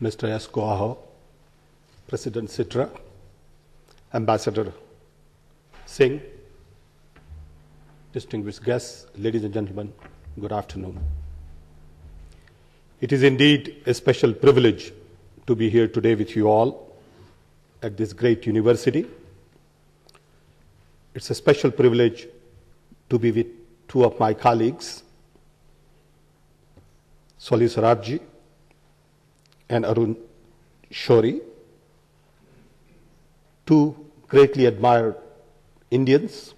Mr. Esko, President Sitra, Ambassador Singh, distinguished guests, ladies and gentlemen, good afternoon. It is indeed a special privilege to be here today with you all at this great university. It's a special privilege to be with two of my colleagues, Soli Sorabjee and Arun, Shourie, two greatly admired Indians.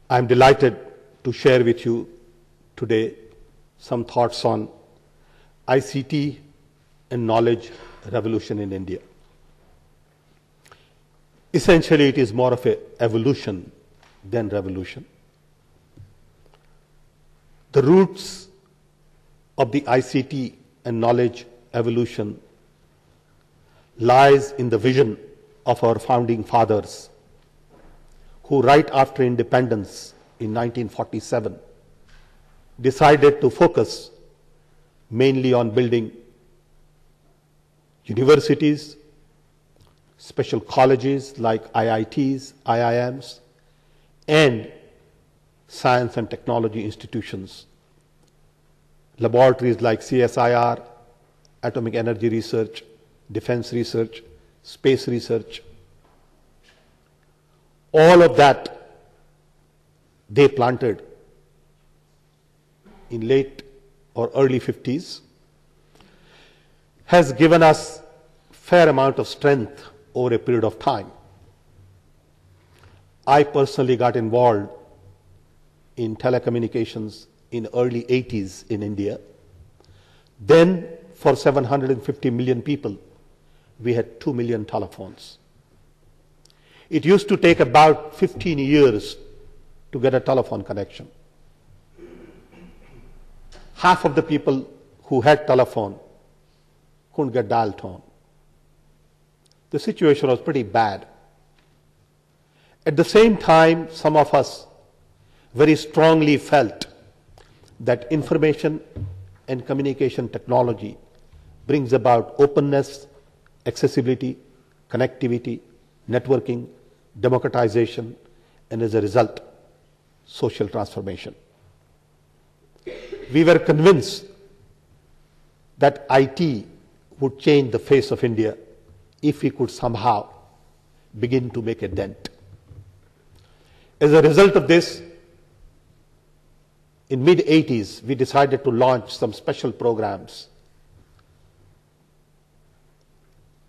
I'm delighted to share with you today some thoughts on ICT and knowledge revolution in India. Essentially, it is more of an evolution than revolution. The roots of the ICT and knowledge evolution lies in the vision of our founding fathers, who right after independence in 1947 decided to focus mainly on building universities, special colleges like IITs, IIMs, and science and technology institutions, laboratories like CSIR, atomic energy research, defense research, space research. All of that they planted in late or early 50s has given us fair amount of strength over a period of time. I personally got involved in telecommunications in early 80s in India. Then for 750 million people, we had 2 million telephones. It used to take about 15 years to get a telephone connection. Half of the people who had telephone couldn't get dial tone. The situation was pretty bad. At the same time, some of us very strongly felt that information and communication technology brings about openness, accessibility, connectivity, networking, democratization, and as a result, social transformation. We were convinced that IT would change the face of India if we could somehow begin to make a dent. As a result of this, in mid-80s, we decided to launch some special programs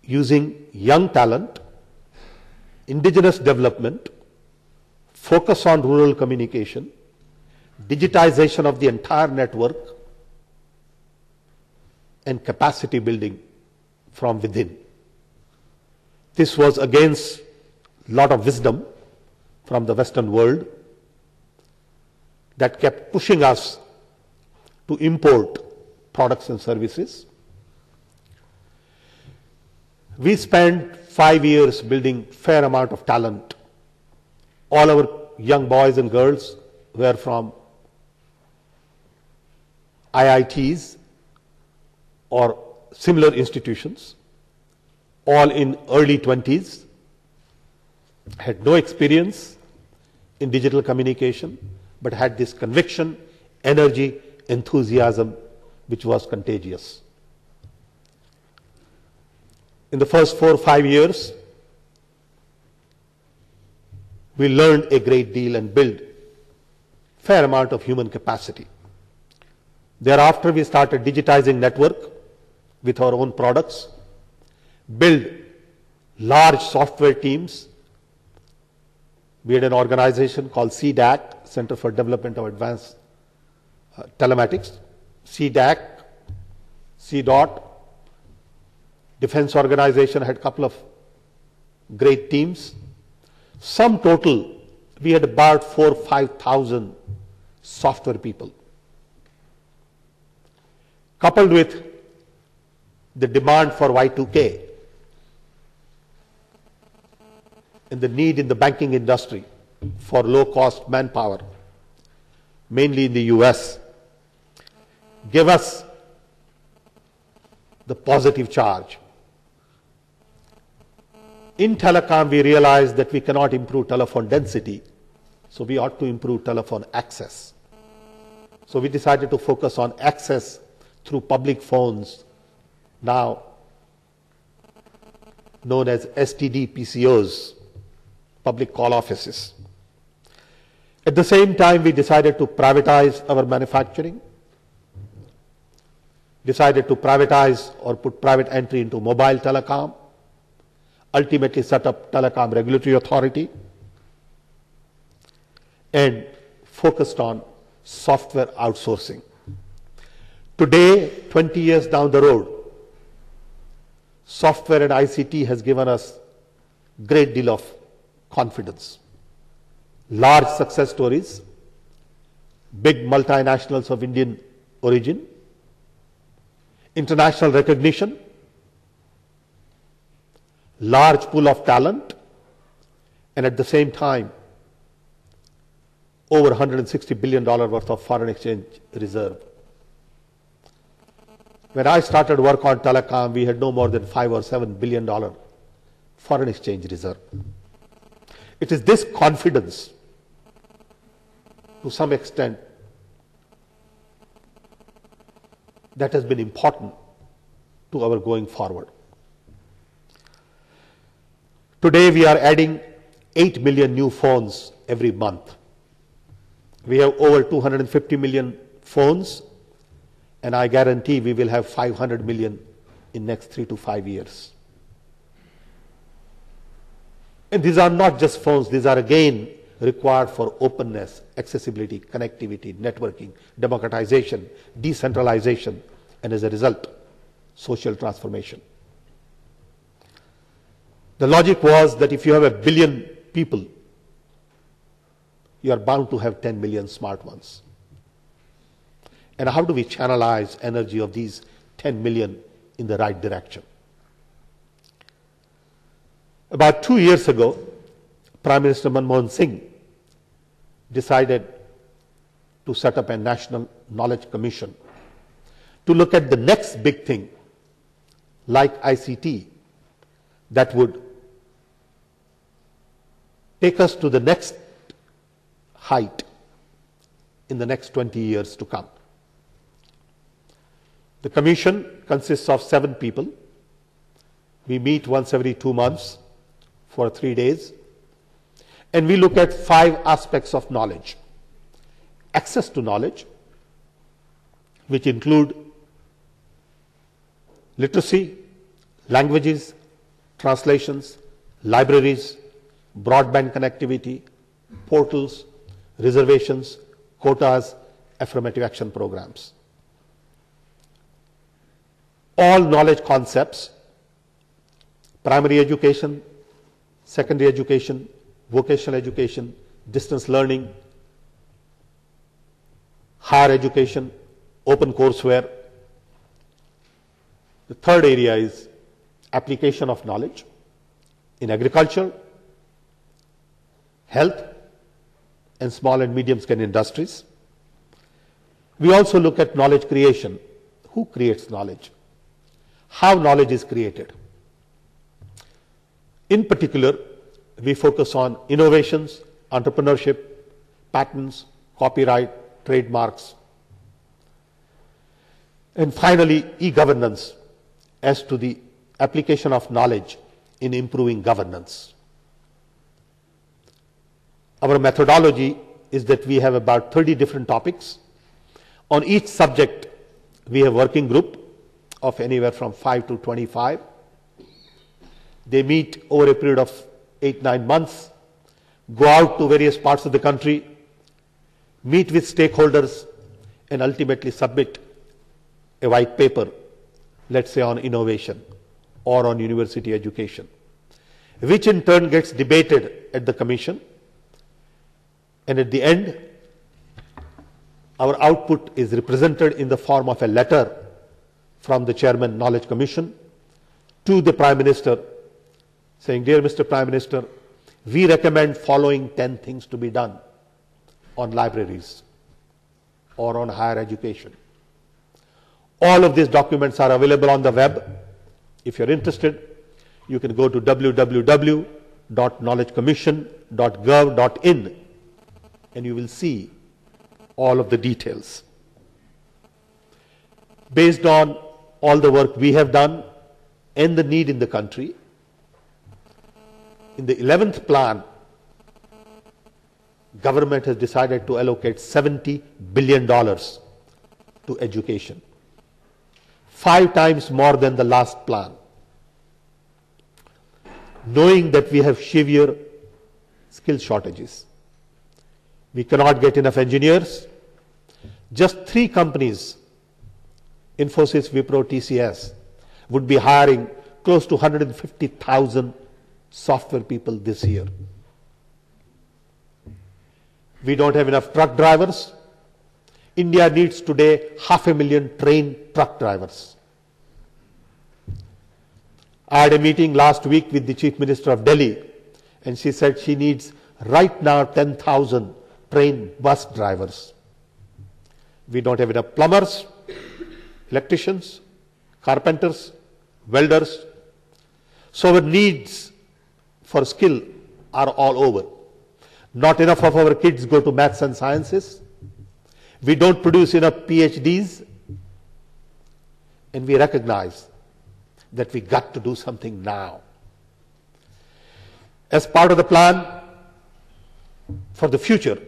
using young talent, indigenous development, focus on rural communication, digitization of the entire network, and capacity building from within. This was against a lot of wisdom from the Western world that kept pushing us to import products and services. We spent 5 years building fair amount of talent. All our young boys and girls were from IITs or similar institutions, all in early 20s, had no experience in digital communication, but had this conviction, energy, enthusiasm, which was contagious. In the first 4 or 5 years, we learned a great deal and built fair amount of human capacity. Thereafter, we started digitizing network with our own products, build large software teams. We had an organization called CDAC, Center for Development of Advanced Telematics, CDAC, CDOT. Defense organization had a couple of great teams. Sum total, we had about 4,000 or 5,000 software people. Coupled with the demand for Y2K and the need in the banking industry for low-cost manpower, mainly in the US, gave us the positive charge. In telecom, we realized that we cannot improve telephone density, so we ought to improve telephone access. So we decided to focus on access through public phones, now known as STD PCOs, public call offices. At the same time, we decided to privatize our manufacturing, decided to privatize or put private entry into mobile telecom, ultimately set up Telecom Regulatory Authority, and focused on software outsourcing. Today, 20 years down the road, software and ICT has given us great deal of confidence. Large success stories, big multinationals of Indian origin, international recognition, large pool of talent, and at the same time, over $160 billion worth of foreign exchange reserve. When I started work on telecom, we had no more than $5 or $7 billion foreign exchange reserve. It is this confidence, to some extent, that has been important to our going forward. Today we are adding 8 million new phones every month. We have over 250 million phones, and I guarantee we will have 500 million in next 3 to 5 years. And these are not just phones, these are again required for openness, accessibility, connectivity, networking, democratization, decentralization, and as a result, social transformation. The logic was that if you have 1 billion people, you are bound to have 10 million smart ones. And how do we channelize energy of these 10 million in the right direction? About 2 years ago, Prime Minister Manmohan Singh decided to set up a National Knowledge Commission to look at the next big thing, like ICT, that would take us to the next height in the next 20 years to come. The commission consists of 7 people. We meet once every 2 months for 3 days, and we look at 5 aspects of knowledge. Access to knowledge, which include literacy, languages, translations, libraries, broadband connectivity, portals, reservations, quotas, affirmative action programs. All knowledge concepts, primary education, secondary education, vocational education, distance learning, higher education, open courseware. The third area is application of knowledge in agriculture, health, and small and medium scale industries. We also look at knowledge creation. Who creates knowledge? How knowledge is created? In particular, we focus on innovations, entrepreneurship, patents, copyright, trademarks, and finally, e-governance as to the application of knowledge in improving governance. Our methodology is that we have about 30 different topics. On each subject, we have working group of anywhere from 5 to 25. They meet over a period of 8-9 months, go out to various parts of the country, meet with stakeholders, and ultimately submit a white paper, let's say on innovation or on university education, which in turn gets debated at the commission. And at the end, our output is represented in the form of a letter from the Chairman Knowledge Commission to the Prime Minister saying, "Dear Mr. Prime Minister, we recommend following 10 things to be done on libraries or on higher education All of these documents are available on the web. If you're interested, you can go to www.knowledgecommission.gov.in and you will see all of the details. Based on all the work we have done and the need in the country, in the 11th plan, government has decided to allocate $70 billion to education, 5 times more than the last plan. Knowing that we have severe skill shortages, we cannot get enough engineers. Just 3 companies, Infosys, Wipro, TCS, would be hiring close to 150,000 software people this year. We don't have enough truck drivers. India needs today 500,000 trained truck drivers. I had a meeting last week with the Chief Minister of Delhi, and she said she needs right now 10,000 trained bus drivers. We don't have enough plumbers, electricians, carpenters, welders. So our needs for skill are all over. Not enough of our kids go to maths and sciences. We don't produce enough PhDs. And we recognize that we got to do something now. As part of the plan for the future,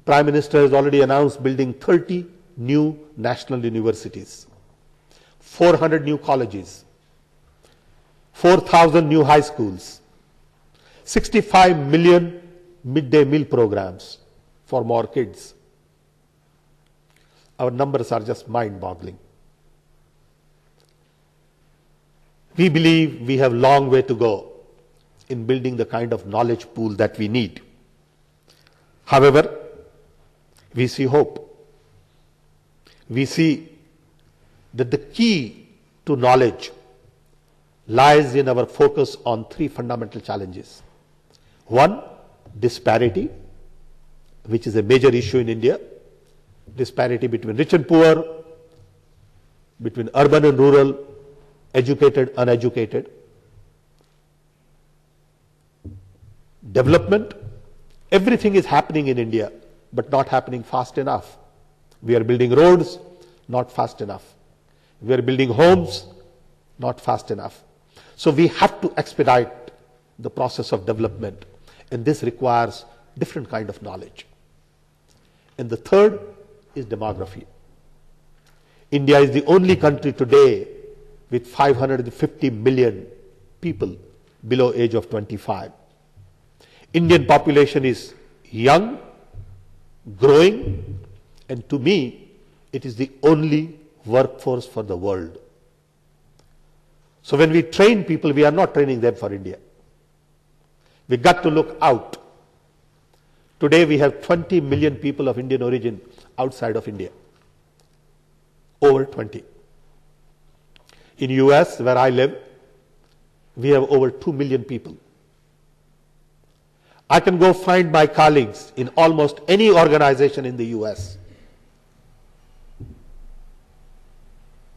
Prime Minister has already announced building 30 new national universities, 400 new colleges, 4,000 new high schools, 65 million midday meal programs for more kids. Our numbers are just mind-boggling. We believe we have a long way to go in building the kind of knowledge pool that we need. However, we see hope. We see that the key to knowledge lies in our focus on 3 fundamental challenges. 1, disparity, which is a major issue in India. Disparity between rich and poor, between urban and rural, educated, uneducated. Development, everything is happening in India, but not happening fast enough. We are building roads, not fast enough. We are building homes, not fast enough. So we have to expedite the process of development, and this requires different kind of knowledge. And the third is demography. India is the only country today with 550 million people below age of 25. Indian population is young, growing, and to me, it is the only workforce for the world. So when we train people, we are not training them for India. We got to look out. Today we have 20 million people of Indian origin outside of India. Over 20. In US, where I live, we have over 2 million people. I can go find my colleagues in almost any organization in the US.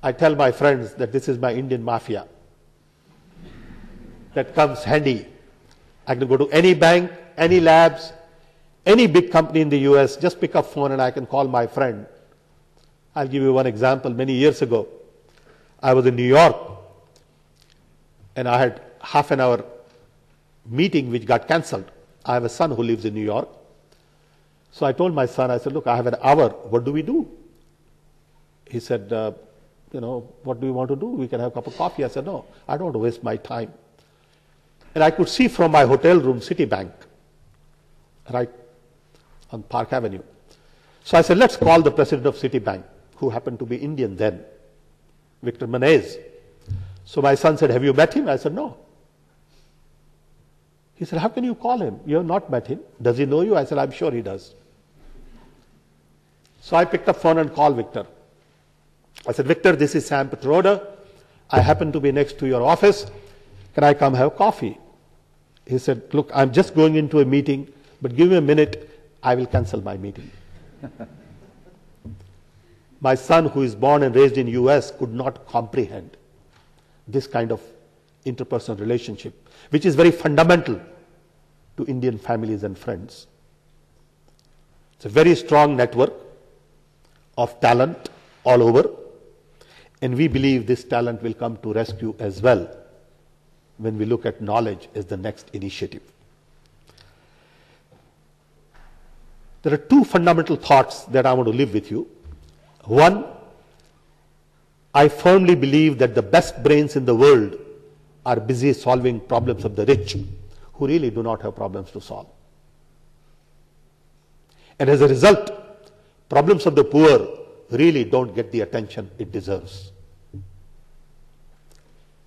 I tell my friends that this is my Indian mafia. That comes handy. I can go to any bank, any labs, any big company in the US, just pick up phone and I can call my friend. I'll give you one example. Many years ago, I was in New York and I had half an hour meeting which got cancelled. I have a son who lives in New York. So I told my son, I said, look, I have an hour. What do we do? He said, what do you want to do? We can have a cup of coffee. I said, no, I don't want to waste my time. And I could see from my hotel room Citibank, right on Park Avenue. So I said, let's call the president of Citibank, who happened to be Indian then, Victor Manez. So my son said, have you met him? I said, no. He said, how can you call him? You have not met him. Does he know you? I said, I'm sure he does. So I picked up phone and called Victor. I said, Victor, this is Sam Pitroda. I happen to be next to your office. Can I come have coffee? He said, look, I'm just going into a meeting, but give me a minute. I will cancel my meeting. My son, who is born and raised in US, could not comprehend this kind of interpersonal relationship, which is very fundamental to Indian families and friends. It's a very strong network of talent all over, and we believe this talent will come to rescue as well when we look at knowledge as the next initiative. There are two fundamental thoughts that I want to leave with you. One, I firmly believe that the best brains in the world are busy solving problems of the rich, who really do not have problems to solve. And as a result, problems of the poor really don't get the attention it deserves.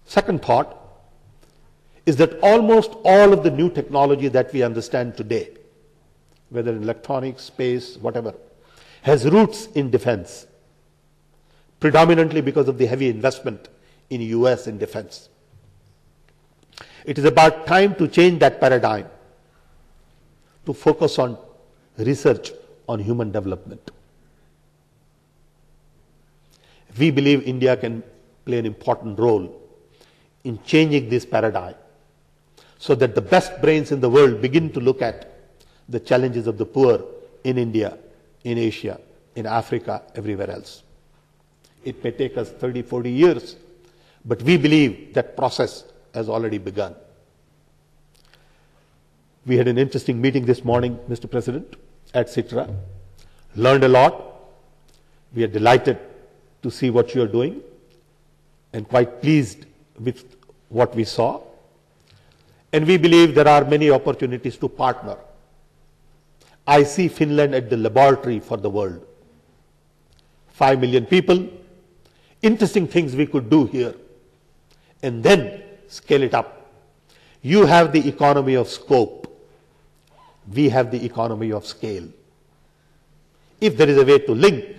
Second thought is that almost all of the new technology that we understand today, whether in electronics, space, whatever, has roots in defense, predominantly because of the heavy investment in US in defense. It is about time to change that paradigm, to focus on research on human development. We believe India can play an important role in changing this paradigm so that the best brains in the world begin to look at the challenges of the poor in India, in Asia, in Africa, everywhere else. It may take us 30, 40 years, but we believe that process has already begun. We had an interesting meeting this morning, Mr. President, at Sitra. Learned a lot. We are delighted to see what you are doing and quite pleased with what we saw. And we believe there are many opportunities to partner. I see Finland as the laboratory for the world. 5 million people, interesting things we could do here, and then scale it up. You have the economy of scope. We have the economy of scale. If there is a way to link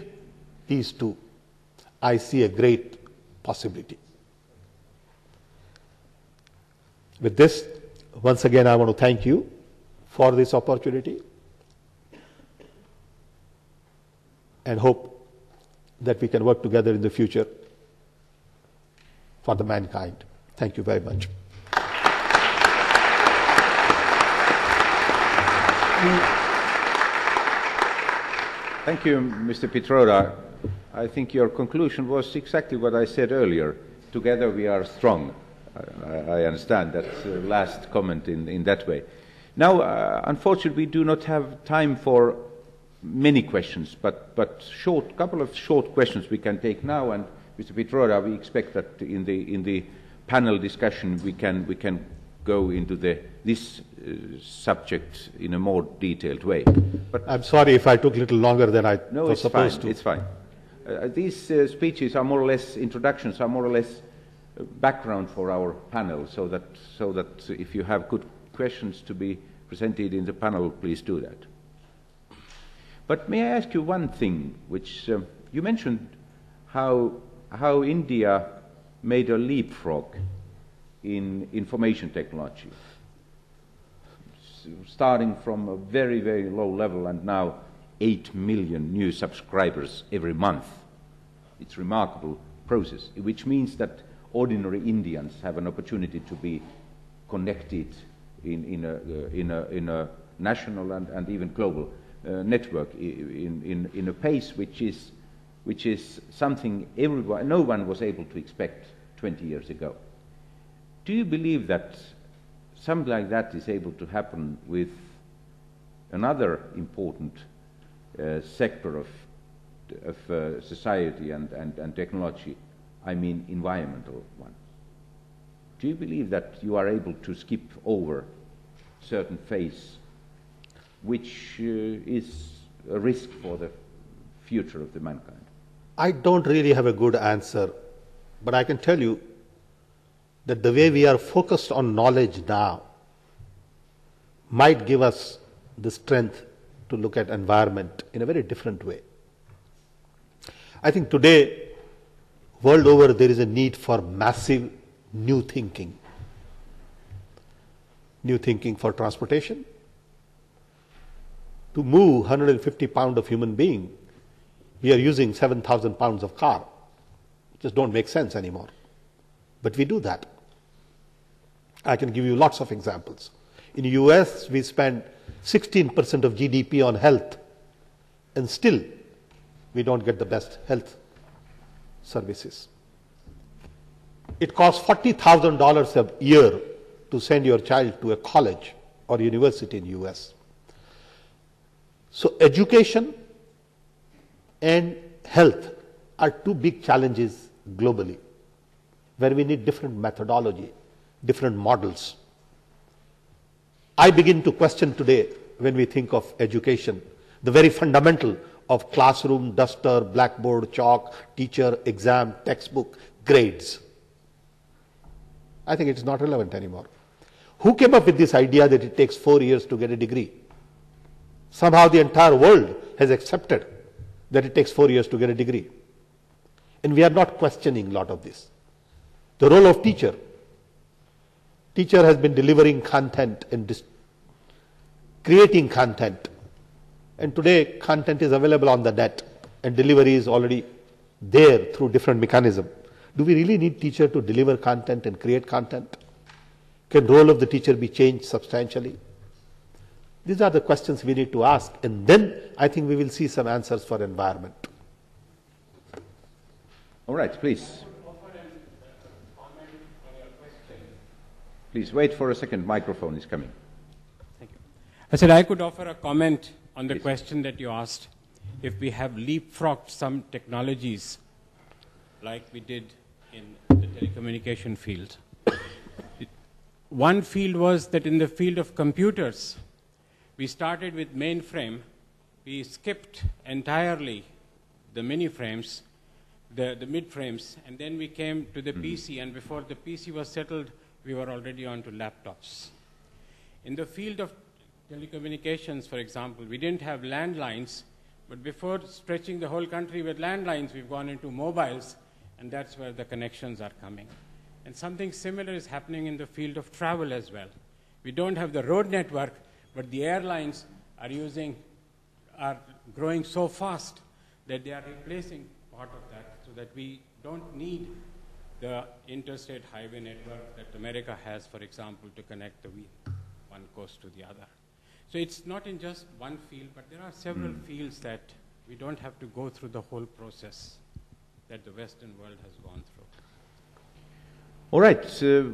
these two, I see a great possibility. With this, once again, I want to thank you for this opportunity and hope that we can work together in the future for the mankind. Thank you very much. Thank you, Mr. Pitroda. I think your conclusion was exactly what I said earlier. Together we are strong. I understand that last comment in that way. Now, unfortunately, we do not have time for many questions, but couple of short questions we can take now. And Mr. Pitroda, we expect that in the panel discussion we can go into this subject in a more detailed way. But I'm sorry if I took a little longer than I was supposed to. No, it's fine. These speeches are more or less introductions, are more or less background for our panel, so that if you have good questions to be presented in the panel, please do that. But may I ask you one thing, which you mentioned how India made a leapfrog in information technology, starting from a very, very low level and now 8 million new subscribers every month. It's a remarkable process, which means that ordinary Indians have an opportunity to be connected in a national and even global network in a pace which is something no one was able to expect 20 years ago. Do you believe that something like that is able to happen with another important sector of society and technology? I mean environmental one. Do you believe that you are able to skip over certain phase which is a risk for the future of the mankind? I don't really have a good answer, but I can tell you that the way we are focused on knowledge now might give us the strength to look at environment in a very different way. I think today, world over, there is a need for massive new thinking. New thinking for transportation. To move 150 pounds of human being, We are using 7,000 pounds of car. It just don't make sense anymore. But we do that. I can give you lots of examples. In the US, we spend 16% of GDP on health, and still we don't get the best health services. It costs $40,000 a year to send your child to a college or university in the US. So education and health are two big challenges globally, where we need different methodology, different models. I begin to question today, when we think of education, the very fundamental of classroom, duster, blackboard, chalk, teacher, exam, textbook, grades. I think it's not relevant anymore. Who came up with this idea that it takes 4 years to get a degree? Somehow the entire world has accepted that it takes 4 years to get a degree. And we are not questioning a lot of this. The role of teacher. Teacher has been delivering content and creating content. And today content is available on the net and delivery is already there through different mechanisms. Do we really need teacher to deliver content and create content? Can role of the teacher be changed substantially? These are the questions we need to ask, and then I think we will see some answers for environment. All right, please. Please wait for a second. Microphone is coming. Thank you. I said I could offer a comment on the question that you asked. If we have leapfrogged some technologies, like we did in the telecommunication field. One field was that in the field of computers, we started with mainframe. We skipped entirely the mini frames, the mid frames, and then we came to the PC, and before the PC was settled, we were already on to laptops. In the field of telecommunications, for example, we didn't have landlines, but before stretching the whole country with landlines, we've gone into mobiles, and that's where the connections are coming. And something similar is happening in the field of travel as well. We don't have the road network, but the airlines are growing so fast that they are replacing part of that, so that we don't need the interstate highway network that America has, for example, to connect the one coast to the other. So it's not in just one field, but there are several fields that we don't have to go through the whole process that the Western world has gone through. All right,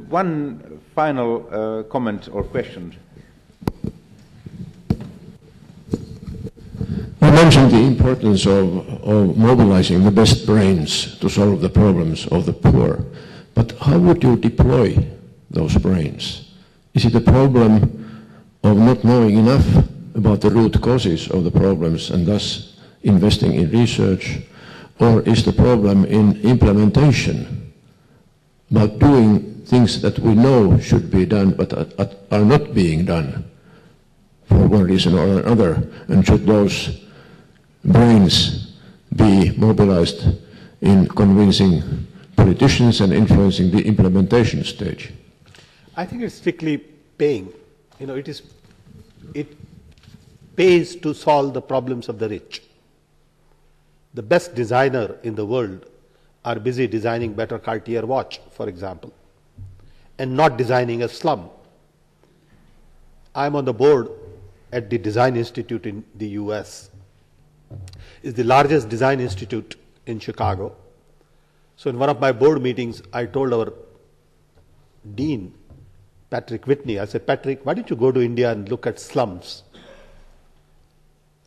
one final comment or question. You mentioned the importance of mobilizing the best brains to solve the problems of the poor. But how would you deploy those brains? Is it a problem of not knowing enough about the root causes of the problems and thus investing in research? Or is the problem in implementation, about doing things that we know should be done but are not being done for one reason or another? And should those brains be mobilized in convincing politicians and influencing the implementation stage? I think it's strictly paying. It pays to solve the problems of the rich. The best designer in the world are busy designing better Cartier watch, for example, and not designing a slum. I'm on the board at the Design Institute in the US. It's the largest design institute in Chicago. So in one of my board meetings, I told our dean, Patrick Whitney, I said, Patrick, why don't you go to India and look at slums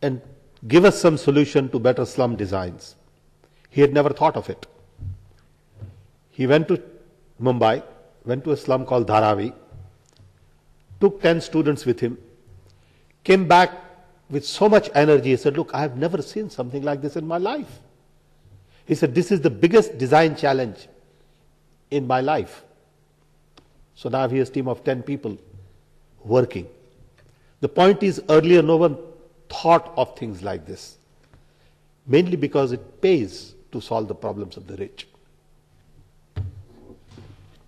and give us some solution to better slum designs. He had never thought of it. He went to Mumbai, went to a slum called Dharavi, took 10 students with him, came back with so much energy. He said, look, I have never seen something like this in my life. He said, this is the biggest design challenge in my life. So now he has a team of 10 people working. The point is, earlier no one thought of things like this, mainly because it pays to solve the problems of the rich.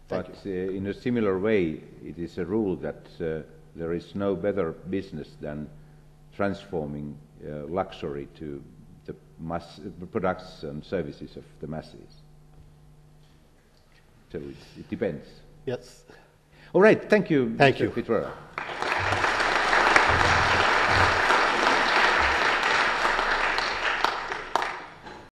But in a similar way, it is a rule that there is no better business than transforming luxury to the products and services of the masses. So it depends. Yes. All right, thank you, Thank Mr. you. Pitroda.